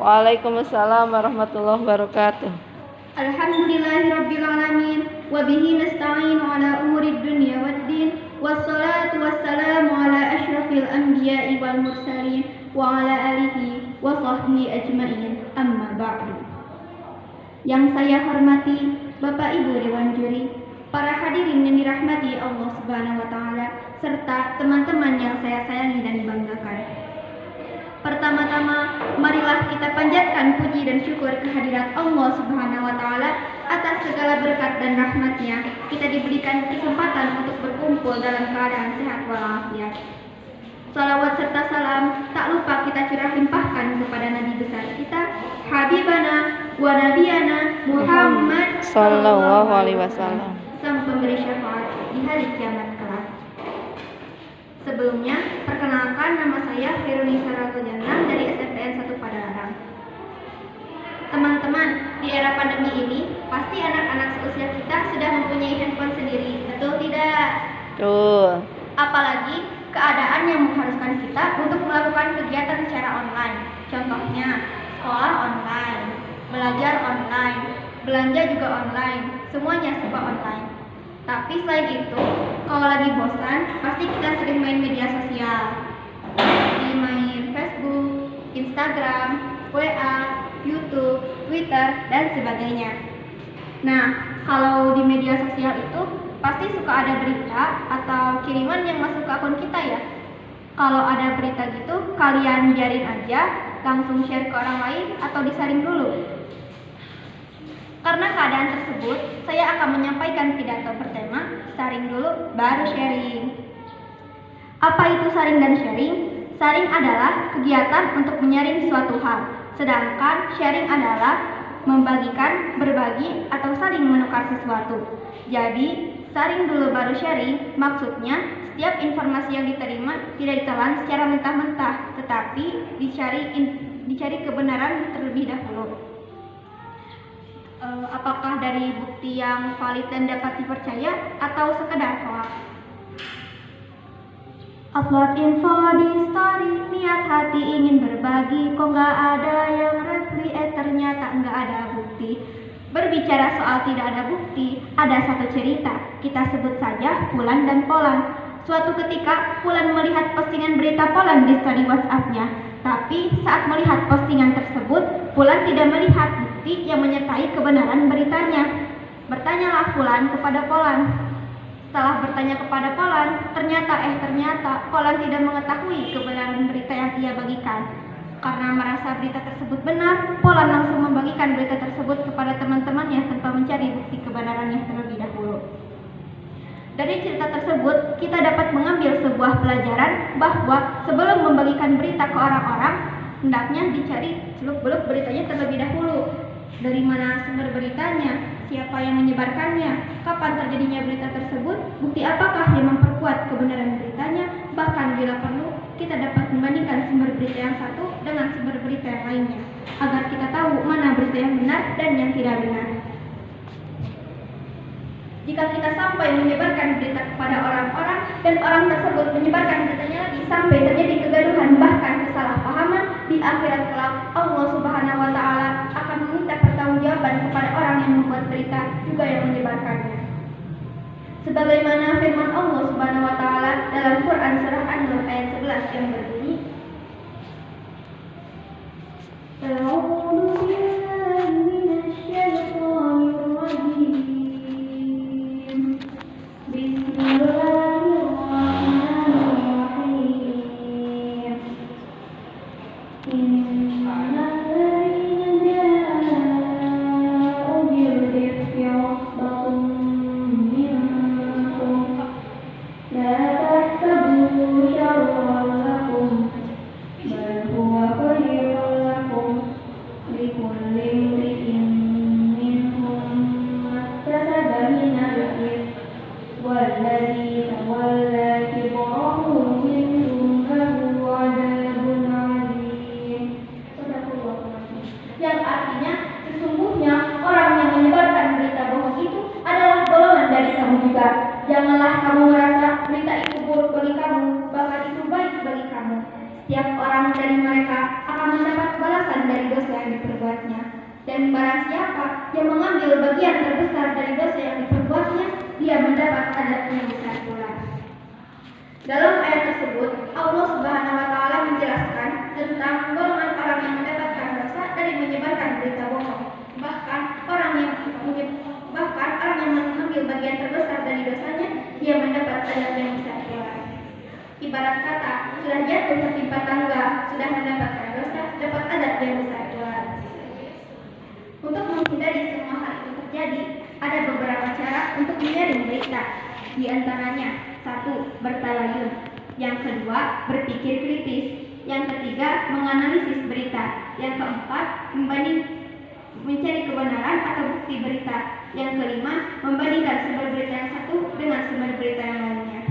Waalaikumsalam warahmatullahi wabarakatuh. Alhamdulillahirabbil alamin wa bihi nasta'inu ala umurid dunya waddin wassalatu wassalamu ala asyrafil anbiya'i wal mursalin wa ala alihi wa sahbihi ajmain, amma ba'du. Yang saya hormati Bapak Ibu Dewan Juri, para hadirin yang dirahmati Allah Subhanahu wa taala, serta teman-teman yang saya sayangi dan banggakan. Pertama-tama, marilah kita panjatkan puji dan syukur kehadirat Allah Subhanahu wa taala atas segala berkat dan rahmatnya. Kita diberikan kesempatan untuk berkumpul dalam keadaan sehat walafiat. Salawat serta salam tak lupa kita curah limpahkan kepada Nabi besar kita, Habibana wa Nabiyana Muhammad Sallallahu alaihi wasallam, sang pemberi syafaat di hari kiamat kelak. Sebelumnya, perkenalkan, nama saya Firunisa Ragojana dari SMPN 1 Padalarang. Teman-teman, di era pandemi ini, pasti anak-anak seusia kita sudah mempunyai handphone sendiri, betul tidak? Betul. Apalagi keadaan yang mengharuskan kita untuk melakukan kegiatan secara online. Contohnya, sekolah online, belajar online, belanja juga online, semuanya serba online. Tapi selain itu, kalau lagi bosan, pasti kita sering main media sosial. Main Facebook, Instagram, WA, YouTube, Twitter, dan sebagainya. Nah, kalau di media sosial itu pasti suka ada berita atau kiriman yang masuk ke akun kita ya. Kalau ada berita gitu, kalian biarin aja, langsung share ke orang lain atau disaring dulu. Karena keadaan tersebut, saya akan menyampaikan pidato bertema saring dulu baru sharing. Apa itu saring dan sharing? Saring adalah kegiatan untuk menyaring suatu hal, sedangkan sharing adalah membagikan, berbagi, atau saling menukar sesuatu. Jadi, saring dulu baru sharing, maksudnya setiap informasi yang diterima tidak ditelan secara mentah-mentah, tetapi dicari kebenaran terlebih dahulu. Apakah dari bukti yang valid dan dapat dipercaya atau sekedar hoax? Upload info di story, niat hati ingin berbagi, kok nggak ada yang reply, ternyata nggak ada bukti. Berbicara soal tidak ada bukti, ada satu cerita, kita sebut saja Fulan dan Polan. Suatu ketika, Fulan melihat postingan berita Polan di story WhatsApp-nya. Tapi saat melihat postingan tersebut, Fulan tidak melihat bukti yang menyertai kebenaran beritanya. Bertanyalah Fulan kepada Polan. Setelah bertanya kepada Polan, ternyata Polan tidak mengetahui kebenaran berita yang ia bagikan. Karena merasa berita tersebut benar, Polan langsung membagikan berita tersebut kepada teman-temannya tanpa mencari bukti kebenarannya terlebih dahulu. Dari cerita tersebut, kita dapat mengambil sebuah pelajaran bahwa sebelum membagikan berita ke orang-orang, hendaknya dicari seluk-beluk beritanya terlebih dahulu. Dari mana sumber beritanya, siapa yang menyebarkannya, kapan terjadinya berita tersebut, bukti apakah yang memperkuat kebenaran beritanya, bahkan bila perlu, kita dapat membandingkan sumber berita yang satu dengan sumber berita yang lainnya, agar kita tahu mana berita yang benar dan yang tidak benar. Jika kita sampai menyebarkan berita kepada orang-orang dan orang tersebut menyebarkan beritanya lagi sampai terjadi kegaduhan bahkan kesalahpahaman, di akhirat kelak Allah Subhanahu wa taala akan meminta pertanggungjawaban kepada orang yang membuat berita juga yang menyebarkannya. Sebagaimana firman Allah Subhanahu wa taala dalam Quran surah An-Nur ayat 11 yang berbunyi, A'udzu billahi minasyaitonir rajim. Yang artinya sesungguhnya orang yang menyebarkan berita bohong itu adalah golongan dari kamu juga. Janganlah kamu merasa berita itu buruk bagi kamu, bahkan itu baik bagi kamu. Setiap orang dari mereka akan mendapat balasan dari dosa Dan barang siapa yang mengambil bagian terbesar dari dosa yang diperbuatnya, dia mendapat azab yang besar pula. Dalam ayat tersebut, Allah Subhanahu wa Ta'ala menjelaskan tentang golongan orang yang mendapatkan dosa dari menyebarkan berita bohong. Bahkan orang yang mengambil bagian terbesar dari dosanya, dia mendapat azab yang besar pula. Ibarat kata, sudah jatuh tertimpa tangga, sudah mendapatkan dosa, dapat azab yang besar pula. Untuk menghindari semua hal itu terjadi, ada beberapa cara untuk menyaring berita. Di antaranya, 1. Bertalayun. Yang kedua, berpikir kritis. Yang ketiga, menganalisis berita. Yang keempat, mencari kebenaran atau bukti berita. Yang kelima, membandingkan sumber berita yang satu dengan sumber berita yang lainnya.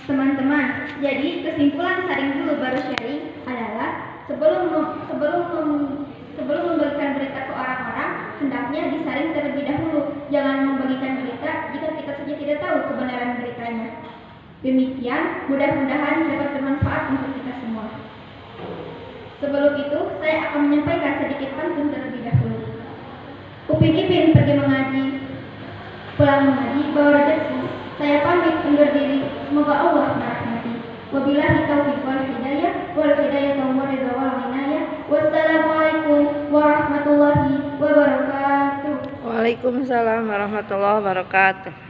Teman-teman, jadi kesimpulan saring dulu baru sharing adalah sebelum membagikan berita ke orang-orang, hendaknya disaring terlebih dahulu. Jangan membagikan berita jika kita saja tidak tahu kebenaran beritanya. Demikian, mudah-mudahan dapat bermanfaat untuk kita semua. Sebelum itu, saya akan menyampaikan sedikit pantun terlebih dahulu. Upin Ipin pergi mengaji, pulang mengaji bawa rezeki. Saya pamit undur diri, semoga Allah merahmati. Wabillahi taufiq wal hidayah wal inayah. Wassalamualaikum warahmatullahi wabarakatuh. Waalaikumsalam warahmatullahi wabarakatuh.